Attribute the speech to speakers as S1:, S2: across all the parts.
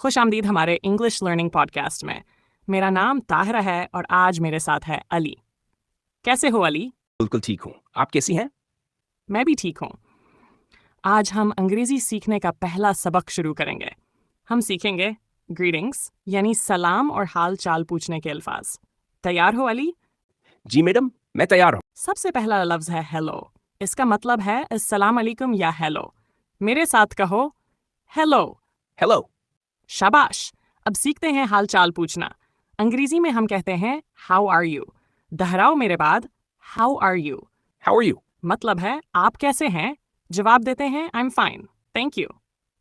S1: खुश आमदीद हमारे इंग्लिश लर्निंग पॉडकास्ट में। मेरा नाम ताहिरा है और आज मेरे साथ है अली। कैसे हो अली?
S2: बिल्कुल ठीक हूँ। आप कैसी हैं?
S1: मैं भी ठीक हूँ। आज हम अंग्रेजी सीखने का पहला सबक शुरू करेंगे। हम सीखेंगे ग्रीटिंग्स यानी सलाम और हाल चाल पूछने के अल्फाज। तैयार हो अली?
S2: जी मैडम, मैं तैयार हूँ।
S1: सबसे पहला लफ्ज है हेलो। इसका मतलब है अस्सलाम अलैकुम या हेलो। मेरे साथ कहो हेलो।
S2: हेलो।
S1: शाबाश। अब सीखते हैं हाल चाल पूछना। अंग्रेजी में हम कहते हैं हाउ आर यू। दोहराओ मेरे बाद, how are you.
S2: How are you?
S1: मतलब है आप कैसे हैं। जवाब देते हैं I am fine, thank you,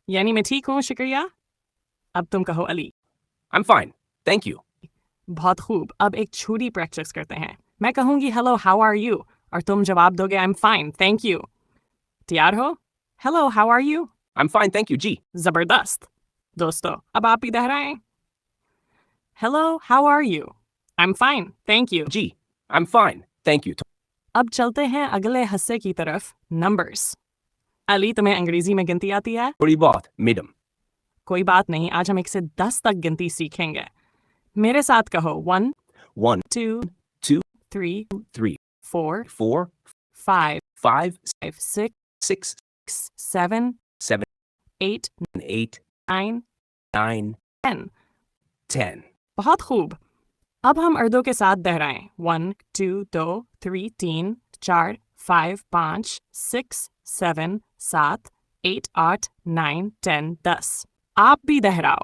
S1: यानी मैं ठीक हूँ, शुक्रिया। अब तुम कहो Ali.
S2: I am fine, thank you.
S1: बहुत खूब। अब एक छोटी प्रैक्टिस करते हैं। मैं कहूँगी हेलो हाउ आर यू और तुम जवाब दोगे I am fine, thank you. तैयार हो? Hello how are you.
S2: I am fine, thank you जी।
S1: जबरदस्त। दोस्तों अब आप भी दोहराएं। Hello how are you. I am fine, thank you.
S2: जी, I am fine, thank you.
S1: अब चलते हैं अगले हिस्से की तरफ, नंबर्स। अली तुम्हें अंग्रेजी में गिनती आती है?
S2: थोड़ी बहुत मैडम।
S1: कोई बात नहीं, आज हम 1 से 10 तक गिनती सीखेंगे। मेरे साथ कहो 1
S2: 1,
S1: 2
S2: 2,
S1: 3
S2: 3,
S1: 4
S2: 4,
S1: 5
S2: 5,
S1: 6
S2: 6,
S1: 7
S2: 7,
S1: 8
S2: 8,
S1: 9
S2: 9,
S1: 10।
S2: 10।
S1: बहुत खूब। अब हम अर्दों के साथ दोहराएं। 1 2 2 3 3 4 5 5 6 7 7 8 8 9 10 10। आप भी दोहराओ।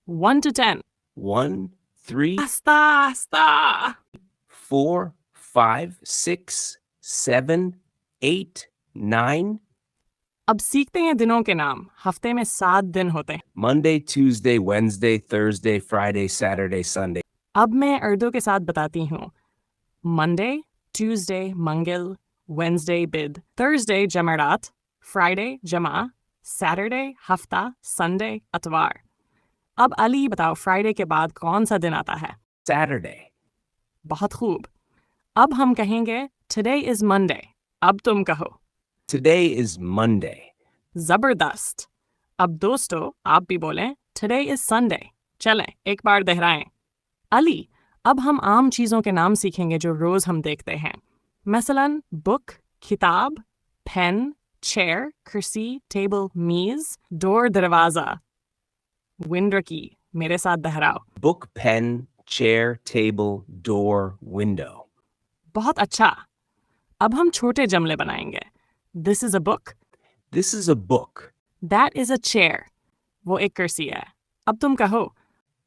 S1: 1 to 10।
S2: 1, 3,
S1: आस्ता आस्ता।
S2: 4, 5, 6, 7, 8, 9।
S1: अब सीखते हैं दिनों के नाम। हफ्ते में 7 दिन होते हैं।
S2: Monday, Tuesday, Wednesday, Thursday, Friday, Saturday, Sunday.
S1: अब मैं अर्दों के साथ बताती हूँ। मंडे, ट्यूसडे मंगल, वेंसडे बिद, थर्सडे जमरात, फ्राइडे जमा, सैटरडे हफ्ता, संडे अतवार। अब अली बताओ फ्राइडे के बाद कौन सा दिन आता है?
S2: Saturday.
S1: बहुत खूब। अब हम कहेंगे टुडे इज मंडे। अब तुम कहो।
S2: Today is Monday.
S1: जबरदस्त। अब दोस्तों आप भी बोलें टुडे इज संडे। चलें एक बार दोहराएं। अली, अब हम आम चीज़ों के नाम सीखेंगे जो रोज़ हम देखते हैं। मसलन बुक, किताब, पेन, चेयर, कुर्सी, टेबल, मीज़, डोर, दरवाज़ा। विंडो की। मेरे साथ दोहराओ।
S2: Book, pen, chair, table, door, window.
S1: बहुत अच्छा। अब हम छोटे जमले बनाएंगे। This is a book.
S2: This is a book.
S1: That is a chair. वो एक कुर्सी है। अब तुम कहो।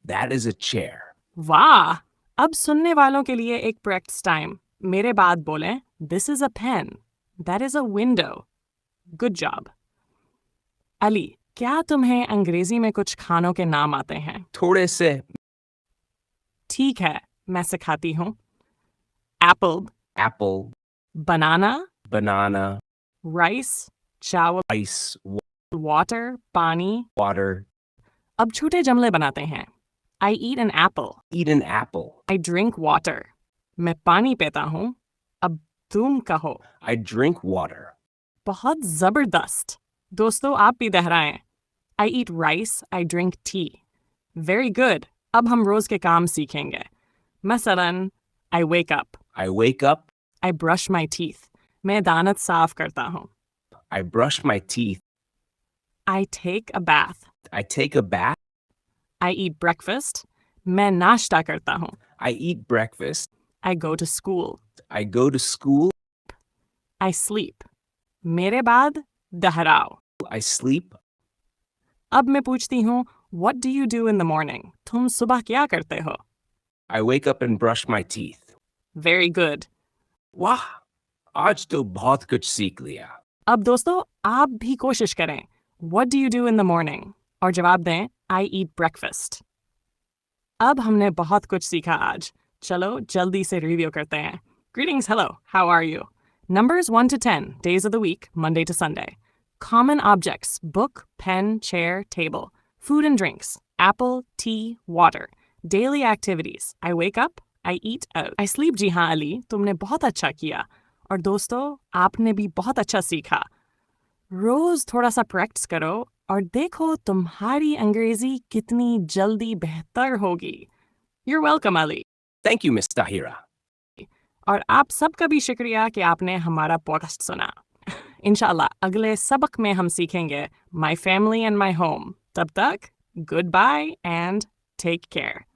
S2: That is a chair.
S1: वाह। अब सुनने वालों के लिए एक प्रैक्टिस टाइम। मेरे बाद बोलें this is a pen. That is a window. Good job. Ali, क्या तुम्हें अंग्रेजी में कुछ खानों के नाम आते हैं?
S2: थोड़े से
S1: ठीक है, मैं सिखाती हूँ। Apple,
S2: apple,
S1: banana,
S2: banana,
S1: rice, चावल,
S2: ice,
S1: वाटर, पानी।
S2: water.
S1: अब छोटे जमले बनाते हैं। I eat an apple.
S2: Eat an apple.
S1: I drink water. मैं पानी पीता हूँ। अब तुम कहो।
S2: I drink water.
S1: बहुत जबरदस्त। दोस्तों आप भी दोहराएं। I eat rice, I drink tea. Very good. अब हम रोज के काम सीखेंगे। मसलन I wake up,
S2: I wake up.
S1: I brush my teeth. मैं दांत साफ करता हूँ।
S2: I brush my teeth.
S1: I take a bath.
S2: I take a bath.
S1: I eat breakfast. मैं नाश्ता करता हूँ।
S2: I eat breakfast.
S1: I go to school.
S2: I go to school.
S1: I sleep. मेरे बाद दोहराओ।
S2: I sleep.
S1: अब मैं पूछती हूँ what do you do in the morning? तुम सुबह क्या करते हो?
S2: I wake up and brush my teeth.
S1: Very good.
S2: वाह! आज तो बहुत कुछ सीख लिया।
S1: अब दोस्तों आप भी कोशिश करें। What do you do in the morning? और जवाब दें आई ईट ब्रेकफास्ट। अब हमने बहुत कुछ सीखा आज। चलो जल्दी से रिव्यू करते हैं। Greetings, hello, how are you? Numbers 1 to 10, days of the week, Monday to Sunday. Common objects, book, pen, chair, table. Food and drinks, apple, tea, water. Daily activities, I wake up, I eat out. I sleep, जी हाँ अली, तुमने बहुत अच्छा किया। और दोस्तों, आपने भी बहुत अच्छा सीखा। रोज थोड़ा सा प्रैक्टिस करो और देखो तुम्हारी अंग्रेजी कितनी जल्दी बेहतर होगी। You're welcome, Ali.
S2: Thank you, Miss Tahira.
S1: और आप सबका भी शुक्रिया कि आपने हमारा पॉडकास्ट सुना। इंशाल्लाह अगले सबक में हम सीखेंगे My Family and My Home. तब तक, goodbye and take care.